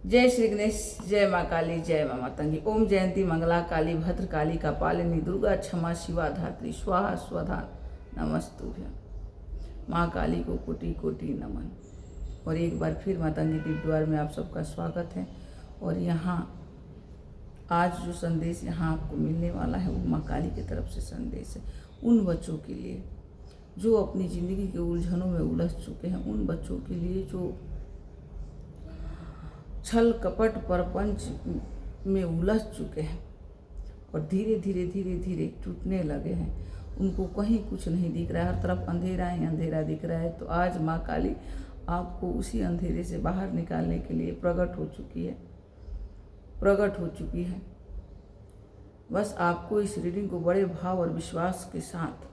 जय श्री गणेश, जय माँ काली, जय माँ मातंगी। ओम जयंती मंगला काली भद्र काली का पालिनी दुर्गा क्षमा शिवा धात्री स्वाहा स्वधा नमस्तुभ्यं। माँ काली को कोटि कोटि नमन। और एक बार फिर मातंगी दीप द्वार में आप सबका स्वागत है। और यहाँ आज जो संदेश यहाँ आपको मिलने वाला है वो माँ काली की तरफ से संदेश है उन बच्चों के लिए जो अपनी ज़िंदगी के उलझनों में उलझ चुके हैं, उन बच्चों के लिए जो छल कपट परपंच में उलझ चुके हैं और धीरे धीरे धीरे धीरे टूटने लगे हैं। उनको कहीं कुछ नहीं दिख रहा है, हर तरफ अंधेरा ही अंधेरा दिख रहा है। तो आज माँ काली आपको उसी अंधेरे से बाहर निकालने के लिए प्रकट हो चुकी है। बस आपको इस रीडिंग को बड़े भाव और विश्वास के साथ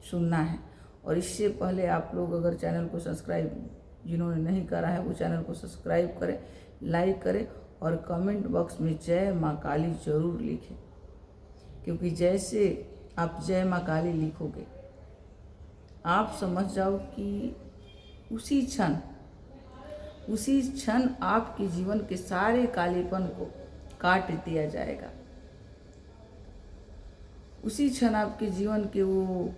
सुनना है। और इससे पहले आप लोग अगर चैनल को सब्सक्राइब जिन्होंने नहीं करा है वो चैनल को सब्सक्राइब करें, लाइक करें और कमेंट बॉक्स में जय माँ काली जरूर लिखें। क्योंकि जैसे आप जय माँ काली लिखोगे आप समझ जाओ कि उसी क्षण आपके जीवन के सारे कालेपन को काट दिया जाएगा। उसी क्षण आपके जीवन के वो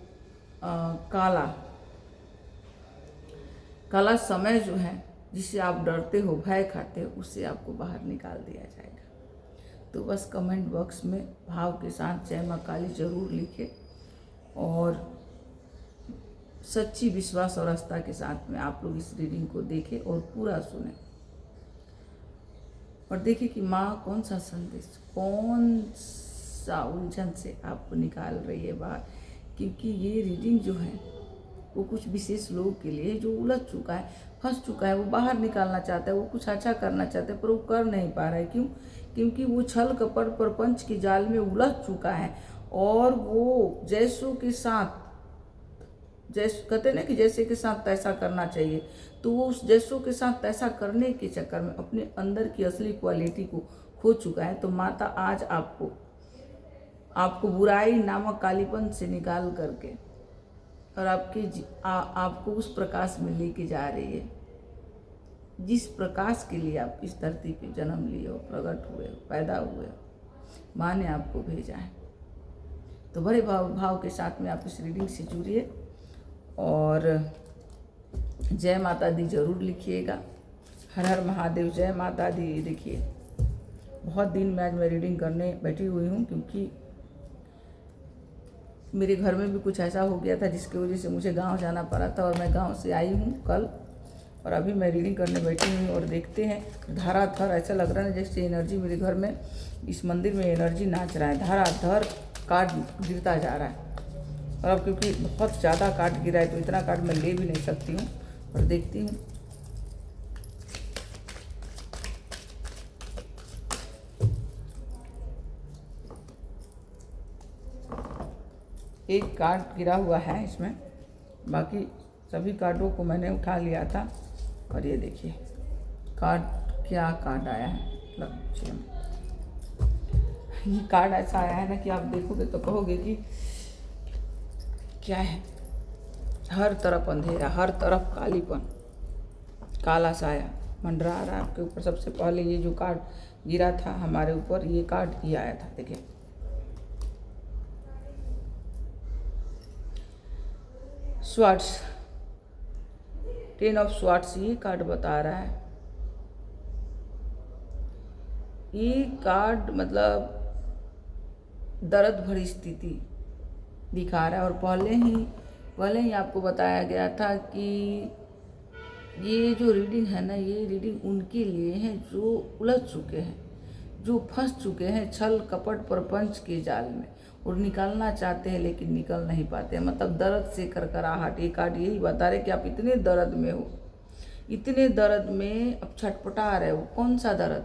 काला समय जो है जिससे आप डरते हो, भय खाते हो, उससे आपको बाहर निकाल दिया जाएगा। तो बस कमेंट बॉक्स में भाव के साथ जय माँ काली जरूर लिखें और सच्ची विश्वास और आस्था के साथ में आप लोग इस रीडिंग को देखें और पूरा सुने और देखिए कि माँ कौन सा संदेश, कौन सा उलझन से आपको निकाल रही है बाहर। क्योंकि ये रीडिंग जो है वो कुछ विशेष लोगों के लिए जो उलझ चुका है, फंस चुका है, वो बाहर निकालना चाहता है, वो कुछ अच्छा करना चाहता है पर वो कर नहीं पा रहा है। क्यों? क्योंकि वो छल कपट प्रपंच के जाल में उलझ चुका है और वो जैसों के साथ, जैसे कहते हैं ना कि जैसे के साथ तैसा करना चाहिए, तो वो उस जैसों के साथ तैसा करने के चक्कर में अपने अंदर की असली क्वालिटी को खो चुका है। तो माता आज आपको बुराई नामक कालीपन से निकाल करके और आपको उस प्रकाश में लेके जा रही है जिस प्रकाश के लिए आप इस धरती पे जन्म लिए हो, प्रकट हुए हो, पैदा हुए हो। माँ ने आपको भेजा है। तो बड़े भाव के साथ में आप इस रीडिंग से जुड़िए और जय माता दी जरूर लिखिएगा। हर हर महादेव, जय माता दी लिखिए। बहुत दिन में आज मैं रीडिंग करने बैठी हुई हूँ क्योंकि मेरे घर में भी कुछ ऐसा हो गया था जिसकी वजह से मुझे गांव जाना पड़ा था और मैं गांव से आई हूँ कल और अभी मैं रीडिंग करने बैठी हूँ। और देखते हैं धाराधर ऐसा लग रहा है जैसे एनर्जी मेरे घर में, इस मंदिर में एनर्जी नाच रहा है। धाराधर काट गिरता जा रहा है और अब क्योंकि बहुत ज़्यादा काट गिरा है तो इतना काट मैं ले भी नहीं सकती हूँ। और देखती हूँ एक कार्ड गिरा हुआ है इसमें, बाकी सभी कार्डों को मैंने उठा लिया था। और ये देखिए कार्ड, क्या कार्ड आया है, मतलब ये कार्ड ऐसा आया है ना कि आप देखोगे तो कहोगे कि क्या है। हर तरफ अंधेरा, हर तरफ कालीपन, काला साया मंडरा रहा है आपके ऊपर। सबसे पहले ये जो कार्ड गिरा था हमारे ऊपर, ये कार्ड ये आया था, देखिए स्वार्ड्स, 10 ऑफ स्वार्ड्स ये कार्ड बता रहा है। ये कार्ड मतलब दर्द भरी स्थिति दिखा रहा है। और पहले ही आपको बताया गया था कि ये जो रीडिंग है ना, ये रीडिंग उनके लिए है जो उलझ चुके हैं, जो फंस चुके हैं छल कपट प्रपंच के जाल में और निकलना चाहते हैं लेकिन निकल नहीं पाते। मतलब दर्द से करकराहट। ये कार्ड यही बता रहे कि आप इतने दर्द में हो, इतने दर्द में अब छटपटा रहे हो। कौन सा दर्द?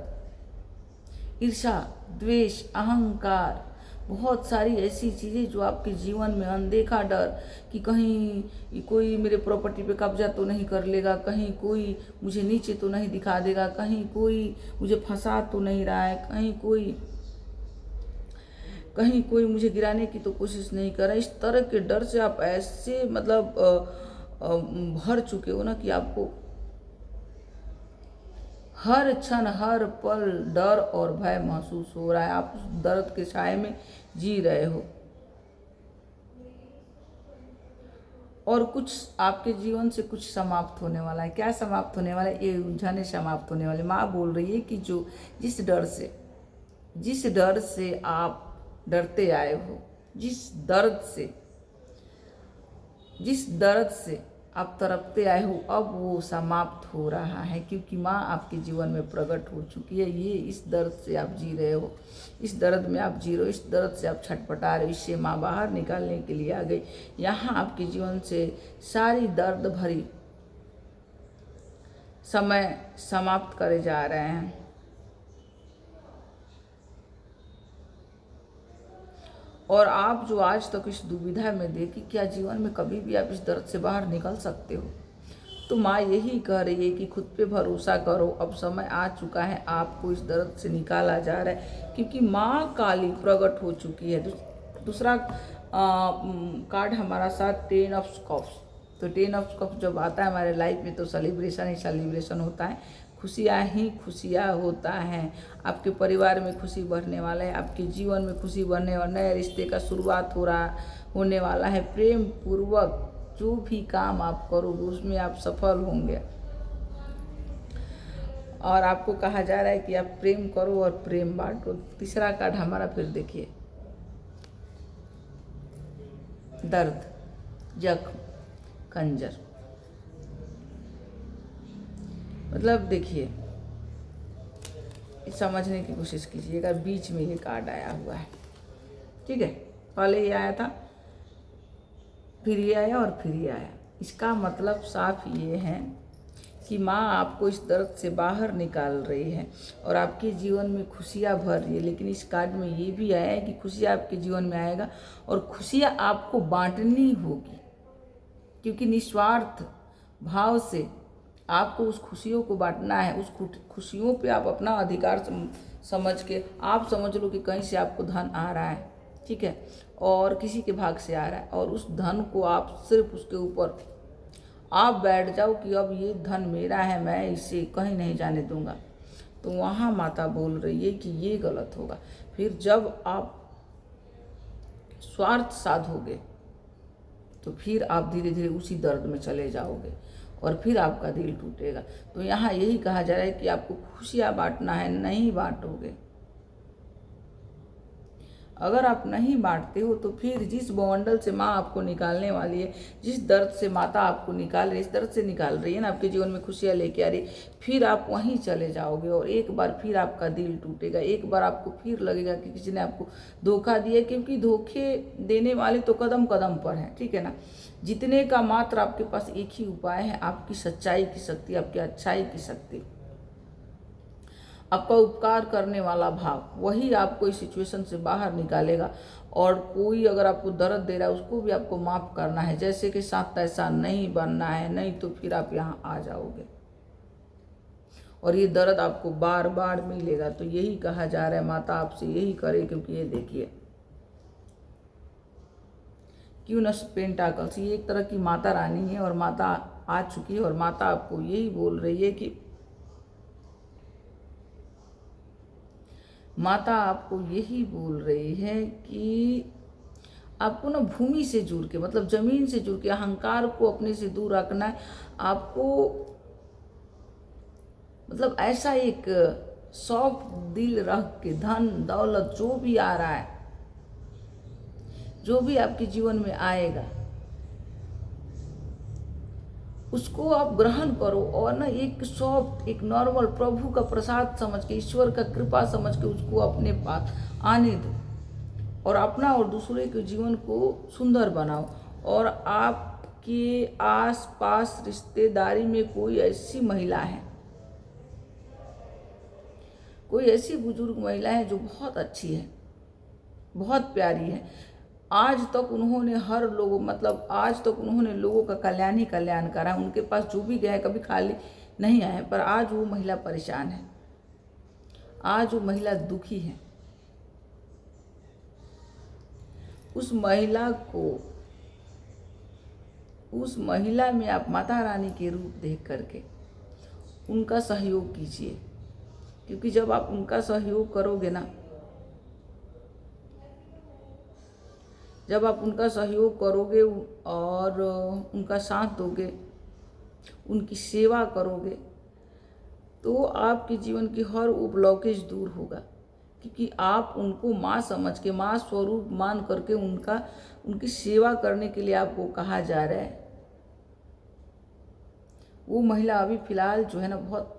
ईर्ष्या, द्वेष, अहंकार, बहुत सारी ऐसी चीज़ें जो आपके जीवन में, अनदेखा डर कि कहीं कोई मेरे प्रॉपर्टी पे कब्जा तो नहीं कर लेगा, कहीं कोई मुझे नीचे तो नहीं दिखा देगा, कहीं कोई मुझे फंसा तो नहीं रहा है, कहीं कोई मुझे गिराने की तो कोशिश नहीं कर रहा। इस तरह के डर से आप ऐसे मतलब भर चुके हो ना कि आपको हर क्षण हर पल डर और भय महसूस हो रहा है। आप उस दर्द के साए में जी रहे हो और कुछ आपके जीवन से कुछ समाप्त होने वाला है। क्या समाप्त होने वाला है? ये उलझने समाप्त होने वाले। माँ बोल रही है कि जिस डर से आप डरते आए हो, जिस दर्द से आप तड़पते आए हो, अब वो समाप्त हो रहा है, क्योंकि माँ आपके जीवन में प्रकट हो चुकी है। ये इस दर्द से आप जी रहे हो, इस दर्द में आप जी रहे हो, इस दर्द से आप छटपटा रहे हो, इससे माँ बाहर निकालने के लिए आ गई। यहाँ आपके जीवन से सारी दर्द भरी समय समाप्त करे जा रहे हैं। और आप जो आज तक इस दुविधा में थे कि क्या जीवन में कभी भी आप इस दर्द से बाहर निकल सकते हो, तो माँ यही कह रही है कि खुद पे भरोसा करो। अब समय आ चुका है, आपको इस दर्द से निकाला जा रहा है, क्योंकि माँ काली प्रकट हो चुकी है। दूसरा कार्ड हमारा साथ 10 ऑफ कप्स। तो 10 ऑफ कप्स जब आता है हमारे लाइफ में तो सेलिब्रेशन ही सेलिब्रेशन होता है, खुशियाँ ही खुशियाँ होता है। आपके परिवार में खुशी बढ़ने वाला है, आपके जीवन में खुशी बढ़ने वाला, नए रिश्ते का शुरुआत होने वाला है। प्रेम पूर्वक जो भी काम आप करोगे उसमें आप सफल होंगे। और आपको कहा जा रहा है कि आप प्रेम करो और प्रेम बांटो। तीसरा कार्ड हमारा फिर देखिए, दर्द, जख्म, खंजर। मतलब देखिए, समझने की कोशिश कीजिएगा। बीच में ये कार्ड आया हुआ है, ठीक है, पहले ये आया था, फिर ये आया और फिर ये आया। इसका मतलब साफ ये है कि माँ आपको इस दर्द से बाहर निकाल रही है और आपके जीवन में खुशियाँ भर रही है। लेकिन इस कार्ड में ये भी आया है कि खुशियाँ आपके जीवन में आएगा और खुशियाँ आपको बांटनी होगी, क्योंकि निस्वार्थ भाव से आपको उस खुशियों को बांटना है। उस खुशियों पे आप अपना अधिकार समझ के आप समझ लो कि कहीं से आपको धन आ रहा है, ठीक है, और किसी के भाग से आ रहा है, और उस धन को आप सिर्फ उसके ऊपर आप बैठ जाओ कि अब ये धन मेरा है, मैं इसे कहीं नहीं जाने दूंगा। तो वहाँ माता बोल रही है कि ये गलत होगा। फिर जब आप स्वार्थ साधोगे तो फिर आप धीरे धीरे उसी दर्द में चले जाओगे और फिर आपका दिल टूटेगा। तो यहाँ यही कहा जा रहा है कि आपको खुशियाँ बांटना है, नहीं बांटोगे। अगर आप नहीं बांटते हो तो फिर जिस बवंडल से माँ आपको निकालने वाली है, जिस दर्द से माता आपको निकाल रही है, इस दर्द से निकाल रही है ना, आपके जीवन में खुशियाँ लेके आ रही, फिर आप वहीं चले जाओगे और एक बार फिर आपका दिल टूटेगा। एक बार आपको फिर लगेगा कि किसी ने आपको धोखा दिया, क्योंकि धोखे देने वाले तो कदम कदम पर हैं, ठीक है ना। जीतने का मात्र आपके पास एक ही उपाय है, आपकी सच्चाई की शक्ति, आपकी अच्छाई की शक्ति, आपका उपकार करने वाला भाव, वही आपको इस सिचुएशन से बाहर निकालेगा। और कोई अगर आपको दर्द दे रहा है उसको भी आपको माफ़ करना है, जैसे कि साथ तैसा नहीं बनना है, नहीं तो फिर आप यहाँ आ जाओगे और ये दर्द आपको बार बार मिलेगा। तो यही कहा जा रहा है, माता आपसे यही करे, क्योंकि ये देखिए क्यों न पेंटाकल्स, ये एक तरह की माता रानी है और माता आ चुकी है और माता आपको यही बोल रही है कि माता आपको यही बोल रही है कि आपको ना भूमि से जुड़ के, मतलब जमीन से जुड़ के, अहंकार को अपने से दूर रखना है आपको। मतलब ऐसा एक सॉफ्ट दिल रख के धन दौलत जो भी आ रहा है, जो भी आपके जीवन में आएगा, उसको आप ग्रहण करो और ना एक सॉफ्ट, एक नॉर्मल प्रभु का प्रसाद समझ के, ईश्वर का कृपा समझ के उसको अपने पास आने दो और अपना और दूसरे के जीवन को सुंदर बनाओ। और आपके आस पास रिश्तेदारी में कोई ऐसी महिला है, कोई ऐसी बुजुर्ग महिला है जो बहुत अच्छी है, बहुत प्यारी है। आज तक उन्होंने आज तक उन्होंने लोगों का कल्याण ही कल्याण करा है। उनके पास जो भी गए कभी खाली नहीं आए, पर आज वो महिला परेशान है, आज वो महिला दुखी है। उस महिला में आप माता रानी के रूप देख करके उनका सहयोग कीजिए, क्योंकि जब आप उनका सहयोग करोगे ना, जब आप उनका सहयोग करोगे और उनका साथ दोगे, उनकी सेवा करोगे, तो आपके जीवन की हर वो ब्लॉकेज दूर होगा। क्योंकि आप उनको माँ समझ के, माँ स्वरूप मान करके उनकी सेवा करने के लिए आपको कहा जा रहा है। वो महिला अभी फ़िलहाल जो है ना बहुत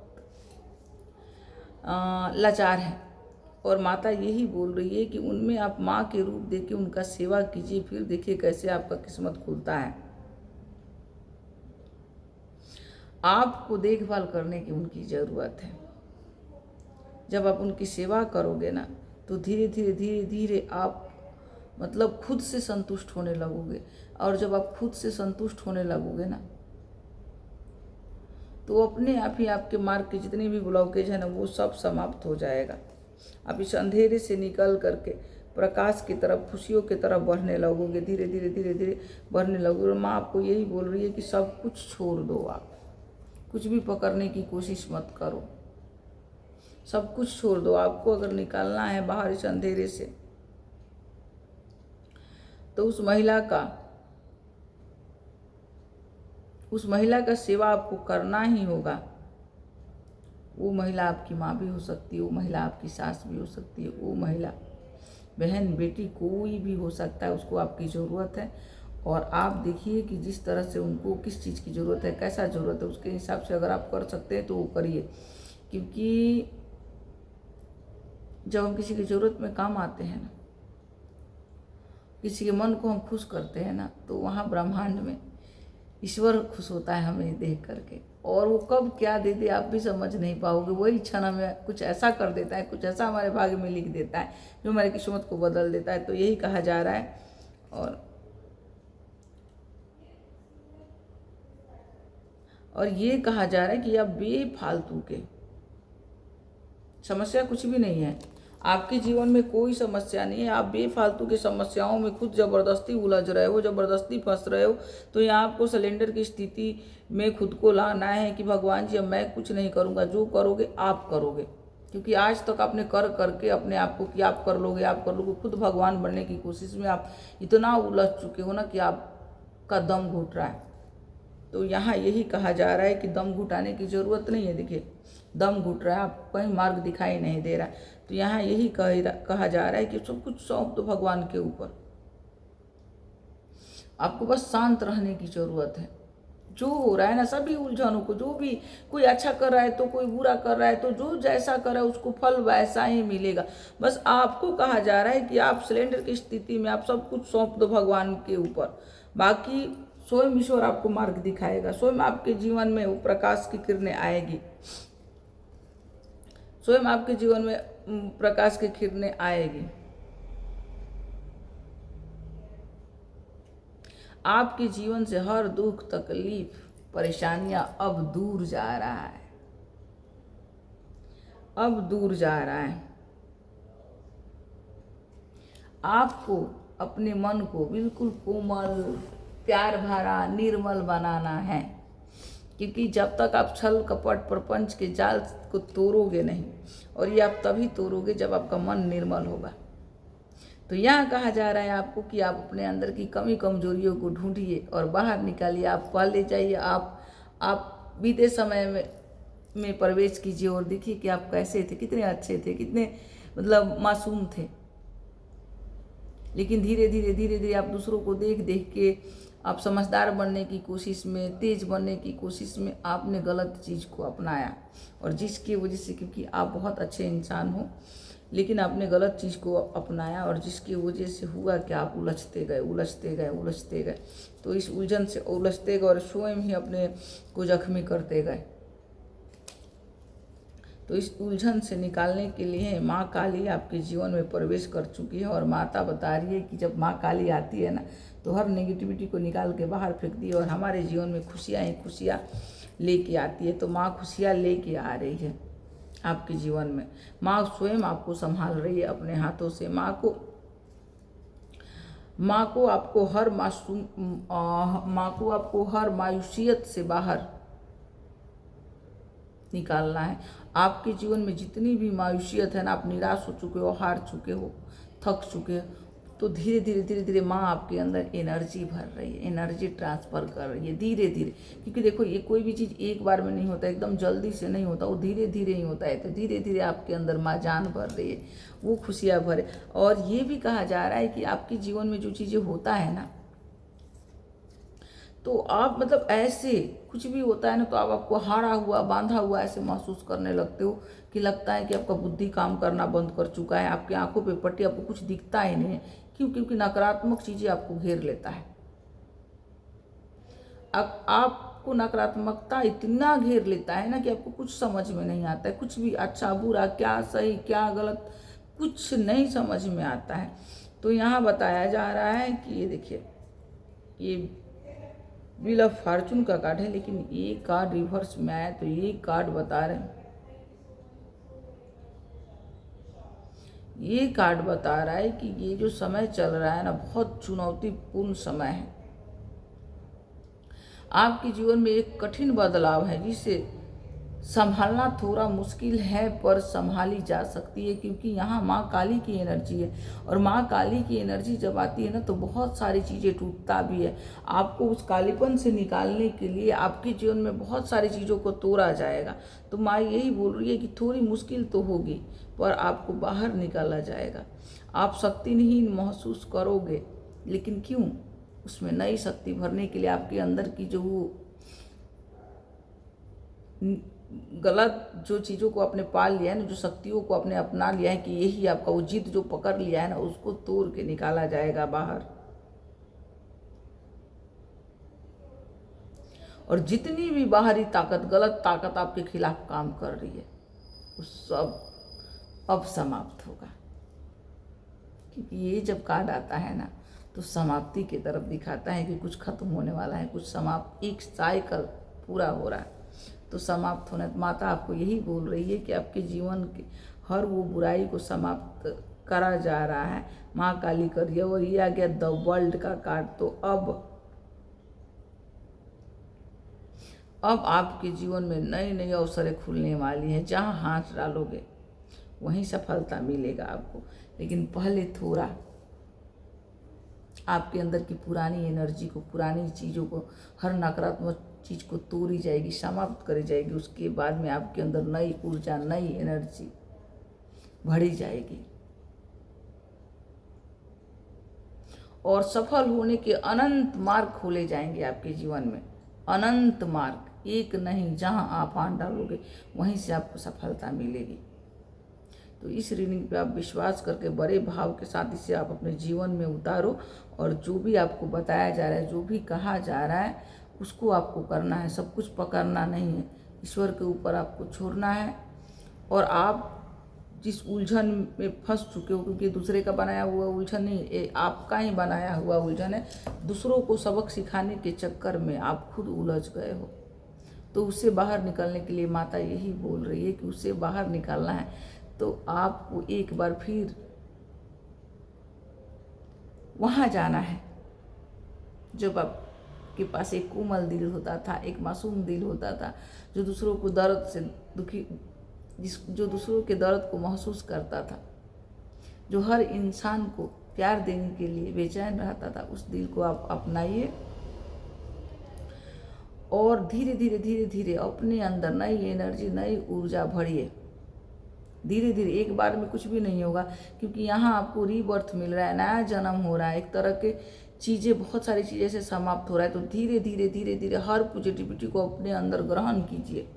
लाचार है, और माता यही बोल रही है कि उनमें आप माँ के रूप देके उनका सेवा कीजिए, फिर देखिए कैसे आपका किस्मत खुलता है। आपको देखभाल करने की उनकी ज़रूरत है। जब आप उनकी सेवा करोगे ना, तो धीरे धीरे धीरे धीरे आप मतलब खुद से संतुष्ट होने लगोगे। और जब आप खुद से संतुष्ट होने लगोगे ना, तो अपने आप ही आपके मार्ग के जितने भी ब्लॉकेज है ना, वो सब समाप्त हो जाएगा। आप इस अंधेरे से निकल करके प्रकाश की तरफ, खुशियों की तरफ बढ़ने लगोगे, धीरे धीरे धीरे धीरे बढ़ने लगोगे। और माँ आपको यही बोल रही है कि सब कुछ छोड़ दो, आप कुछ भी पकड़ने की कोशिश मत करो, सब कुछ छोड़ दो। आपको अगर निकालना है बाहर इस अंधेरे से, तो उस महिला का सेवा आपको करना ही होगा। वो महिला आपकी माँ भी हो सकती है, वो महिला आपकी सास भी हो सकती है, वो महिला बहन बेटी कोई भी हो सकता है, उसको आपकी ज़रूरत है। और आप देखिए कि जिस तरह से उनको किस चीज़ की ज़रूरत है, कैसा ज़रूरत है, उसके हिसाब से अगर आप कर सकते हैं तो वो करिए। क्योंकि जब हम किसी की ज़रूरत में काम आते हैं ना, किसी के मन को हम खुश करते हैं ना, तो वहाँ ब्रह्मांड में ईश्वर खुश होता है हमें देख करके। और वो कब क्या दे दे आप भी समझ नहीं पाओगे। वही क्षण हमें कुछ ऐसा कर देता है, कुछ ऐसा हमारे भाग्य में लिख देता है जो हमारी किस्मत को बदल देता है। तो यही कहा जा रहा है। और ये कहा जा रहा है कि आप बेफालतू के, समस्या कुछ भी नहीं है, आपके जीवन में कोई समस्या नहीं है। आप बेफालतू की समस्याओं में खुद ज़बरदस्ती उलझ रहे हो, ज़बरदस्ती फंस रहे हो। तो यहाँ आपको सिलेंडर की स्थिति में खुद को लाना है कि भगवान जी अब मैं कुछ नहीं करूँगा, जो करोगे आप करोगे। क्योंकि आज तक आपने कर करके अपने आप को कि आप कर लोगे, आप कर लोगे, खुद भगवान बनने की कोशिश में आप इतना उलझ चुके हो ना कि आपका दम घुट रहा है। तो यहाँ यही कहा जा रहा है कि दम घुटाने की ज़रूरत नहीं है। देखिए दम घुट रहा है, आपको कहीं मार्ग दिखाई नहीं दे रहा। तो यहाँ यही कहा जा रहा है कि सब कुछ सौंप दो भगवान के ऊपर। आपको बस शांत रहने की ज़रूरत है। जो हो रहा है ना, सभी उलझनों को, जो भी कोई अच्छा कर रहा है तो कोई बुरा कर रहा है, तो जो जैसा कर रहा है उसको फल वैसा ही मिलेगा। बस आपको कहा जा रहा है कि आप सिलेंडर की स्थिति में आप सब कुछ सौंप दो भगवान के ऊपर। बाकी स्वयं ईश्वर आपको मार्ग दिखाएगा, स्वयं आपके जीवन में वो प्रकाश की किरणें आएगी, स्वयं आपके जीवन में प्रकाश की किरणें आएगी। आपके जीवन से हर दुख तकलीफ परेशानियां अब दूर जा रहा है, अब दूर जा रहा है। आपको अपने मन को बिल्कुल कोमल, प्यार भरा, निर्मल बनाना है। क्योंकि जब तक आप छल कपट प्रपंच के जाल को तोड़ोगे नहीं, और ये आप तभी तोड़ोगे जब आपका मन निर्मल होगा। तो यहाँ कहा जा रहा है आपको कि आप अपने अंदर की कमी कमजोरियों को ढूंढिए और बाहर निकालिए। आप पहले जाइए, आप बीते समय में प्रवेश कीजिए और देखिए कि आप कैसे थे, कितने अच्छे थे, कितने मतलब मासूम थे। लेकिन धीरे धीरे धीरे धीरे आप दूसरों को देख देख के आप समझदार बनने की कोशिश में, तेज बनने की कोशिश में आपने गलत चीज़ को अपनाया। और जिसकी वजह से, क्योंकि आप बहुत अच्छे इंसान हो, लेकिन आपने गलत चीज़ को अपनाया, और जिसकी वजह से हुआ कि आप उलझते गए, उलझते गए, उलझते गए। तो इस उलझन से उलझते गए और स्वयं ही अपने को जख्मी करते गए। तो इस उलझन से निकालने के लिए माँ काली आपके जीवन में प्रवेश कर चुकी है। और माता बता रही है कि जब माँ काली आती है ना, तो हर नेगेटिविटी को निकाल के बाहर फेंक दी और हमारे जीवन में खुशियाँ ही खुशियाँ लेके आती है। तो माँ खुशियाँ लेके आ रही है आपके जीवन में। माँ स्वयं आपको संभाल रही है अपने हाथों से। माँ को आपको हर मायूसियत से बाहर निकालना है। आपके जीवन में जितनी भी मायूसियत है ना, आप निराश हो चुके हो, हार चुके हो, थक चुके हो, तो धीरे धीरे धीरे धीरे माँ आपके अंदर एनर्जी भर रही है, एनर्जी ट्रांसफ़र कर रही है धीरे धीरे। क्योंकि देखो ये कोई भी चीज़ एक बार में नहीं होता, एकदम जल्दी से नहीं होता, वो धीरे धीरे ही होता है। तो धीरे धीरे आपके अंदर माँ जान भर रही है, वो खुशियाँ भरे। और ये भी कहा जा रहा है कि आपके जीवन में जो चीज़ें होता है ना, तो आप मतलब ऐसे कुछ भी होता है ना, तो आप आपको हारा हुआ, बांधा हुआ ऐसे महसूस करने लगते हो कि लगता है कि आपका बुद्धि काम करना बंद कर चुका है, आपकी आंखों पे पट्टी, आपको कुछ दिखता ही नहीं है। क्यों? क्योंकि नकारात्मक चीज़ें आपको घेर लेता है। अब आपको नकारात्मकता इतना घेर लेता है ना कि आपको कुछ समझ में नहीं आता है, कुछ भी अच्छा बुरा, क्या सही क्या गलत, कुछ नहीं समझ में आता है। तो यहाँ बताया जा रहा है कि ये देखिए, ये व्हील ऑफ फॉर्चून का कार्ड है, लेकिन ये कार्ड रिवर्स में आया। तो ये कार्ड बता रहे हैं, ये कार्ड बता रहा है कि ये जो समय चल रहा है ना, बहुत चुनौतीपूर्ण समय है। आपके जीवन में एक कठिन बदलाव है जिसे संभालना थोड़ा मुश्किल है, पर संभाली जा सकती है। क्योंकि यहाँ माँ काली की एनर्जी है, और माँ काली की एनर्जी जब आती है ना, तो बहुत सारी चीज़ें टूटता भी है। आपको उस कालीपन से निकालने के लिए आपके जीवन में बहुत सारी चीज़ों को तोड़ा जाएगा। तो माँ यही बोल रही है कि थोड़ी मुश्किल तो होगी, पर आपको बाहर निकाला जाएगा। आप शक्तिहीन महसूस करोगे, लेकिन क्यों? उसमें नई शक्ति भरने के लिए आपके अंदर की जो गलत जो चीज़ों को आपने पाल लिया है ना, जो शक्तियों को आपने अपना लिया है, कि यही आपका वो जिद जो पकड़ लिया है ना, उसको तोड़ के निकाला जाएगा बाहर। और जितनी भी बाहरी ताकत, गलत ताकत आपके खिलाफ काम कर रही है, वो सब अब समाप्त होगा। क्योंकि ये जब कार्ड आता है ना, तो समाप्ति की तरफ दिखाता है कि कुछ खत्म होने वाला है, कुछ समाप्त, एक साइकिल पूरा हो रहा है। तो समाप्त होने, माता आपको यही बोल रही है कि आपके जीवन के हर वो बुराई को समाप्त करा जा रहा है, माँ काली कर रही है। और ये आ गया द वर्ल्ड का कार्ड। तो अब आपके जीवन में नई नई अवसरें खुलने वाली हैं। जहाँ हाथ डालोगे वहीं सफलता मिलेगा आपको। लेकिन पहले थोड़ा आपके अंदर की पुरानी एनर्जी को, पुरानी चीज़ों को, हर नकारात्मक चीज़ को तोड़ी जाएगी, समाप्त करी जाएगी। उसके बाद में आपके अंदर नई ऊर्जा, नई एनर्जी भरी जाएगी, और सफल होने के अनंत मार्ग खोले जाएंगे आपके जीवन में। अनंत मार्ग, एक नहीं, जहां आप हाथ डालोगे वहीं से आपको सफलता मिलेगी। तो इस रीडिंग पे आप विश्वास करके बड़े भाव के साथ इसे आप अपने जीवन में उतारो, और जो भी आपको बताया जा रहा है, जो भी कहा जा रहा है, उसको आपको करना है। सब कुछ पकड़ना नहीं है, ईश्वर के ऊपर आपको छोड़ना है। और आप जिस उलझन में फंस चुके हो, क्योंकि दूसरे का बनाया हुआ उलझन नहीं, ये आपका ही बनाया हुआ उलझन है। दूसरों को सबक सिखाने के चक्कर में आप खुद उलझ गए हो। तो उससे बाहर निकलने के लिए माता यही बोल रही है कि उससे बाहर निकालना है। तो आपको एक बार फिर वहाँ जाना है जब आपके पास एक कोमल दिल होता था, एक मासूम दिल होता था, जो दूसरों को दर्द से दुखी, जो दूसरों के दर्द को महसूस करता था, जो हर इंसान को प्यार देने के लिए बेचैन रहता था। उस दिल को आप अपनाइए, और धीरे धीरे धीरे धीरे अपने अंदर नई एनर्जी, नई ऊर्जा भरिए। धीरे धीरे, एक बार में कुछ भी नहीं होगा, क्योंकि यहाँ आपको रीबर्थ मिल रहा है, नया जन्म हो रहा है। एक तरह के चीज़ें, बहुत सारी चीज़ें से समाप्त हो रहा है। तो धीरे धीरे धीरे धीरे हर पॉजिटिविटी को अपने अंदर ग्रहण कीजिए।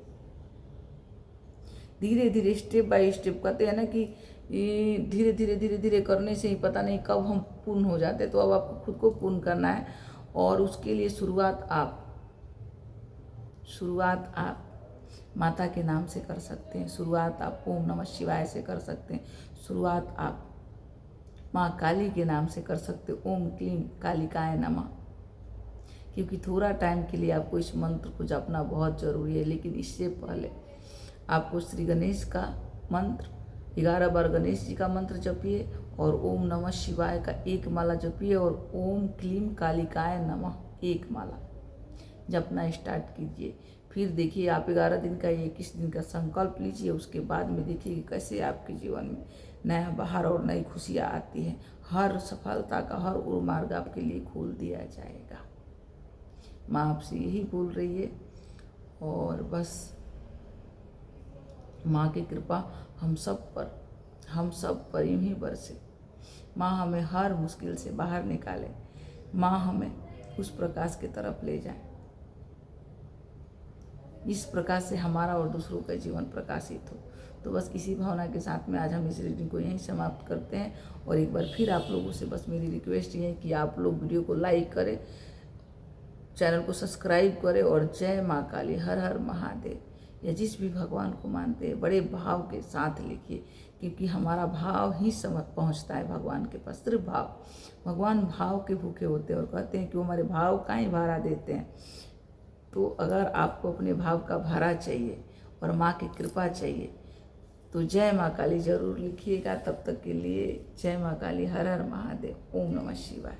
धीरे धीरे, स्टेप बाय स्टेप। कहते हैं ना कि धीरे धीरे धीरे धीरे करने से ही पता नहीं कब हम पूर्ण हो जाते। तो अब आपको खुद को पूर्ण करना है, और उसके लिए शुरुआत आप माता के नाम से कर सकते हैं। शुरुआत आप ओम नमः शिवाय से कर सकते हैं। शुरुआत आप माँ काली के नाम से कर सकते हो, ओम क्लीम कालिकाय नमः। क्योंकि थोड़ा टाइम के लिए आपको इस मंत्र को जपना बहुत ज़रूरी है। लेकिन इससे पहले आपको श्री गणेश का मंत्र 11 बार गणेश जी का मंत्र जपिए, और ओम नमः शिवाय का 1 माला जपिए, और ओम क्लीम कालिकाय नमः 1 माला जपना स्टार्ट कीजिए। फिर देखिए आप 11 दिन का 21 दिन का संकल्प लीजिए, उसके बाद में देखिए कि कैसे आपके जीवन में नया बहार और नई खुशियाँ आती हैं। हर सफलता का हर वो मार्ग आपके लिए खोल दिया जाएगा। माँ आपसे यही बोल रही है और बस माँ की कृपा हम सब पर यूं ही बरसे। माँ हमें हर मुश्किल से बाहर निकाले, माँ हमें उस प्रकाश की तरफ ले जाए, इस प्रकाश से हमारा और दूसरों का जीवन प्रकाशित हो। तो बस इसी भावना के साथ में आज हम इस रीडिंग को यहीं समाप्त करते हैं। और एक बार फिर आप लोगों से बस मेरी रिक्वेस्ट ये है कि आप लोग वीडियो को लाइक करें, चैनल को सब्सक्राइब करें और जय माँ काली, हर हर महादेव, या जिस भी भगवान को मानते हैं बड़े भाव के साथ लिखिए, क्योंकि हमारा भाव ही समझ पहुँचता है भगवान के पास। सिर्फ भाव, भगवान भाव के भूखे होते हैं और कहते हैं कि वो हमारे भाव का ही भाड़ा देते हैं। तो अगर आपको अपने भाव का भाड़ा चाहिए और माँ की कृपा चाहिए तो जय माँ काली जरूर लिखिएगा। तब तक के लिए जय माँ काली, हर हर महादेव, ओम नमः शिवाय।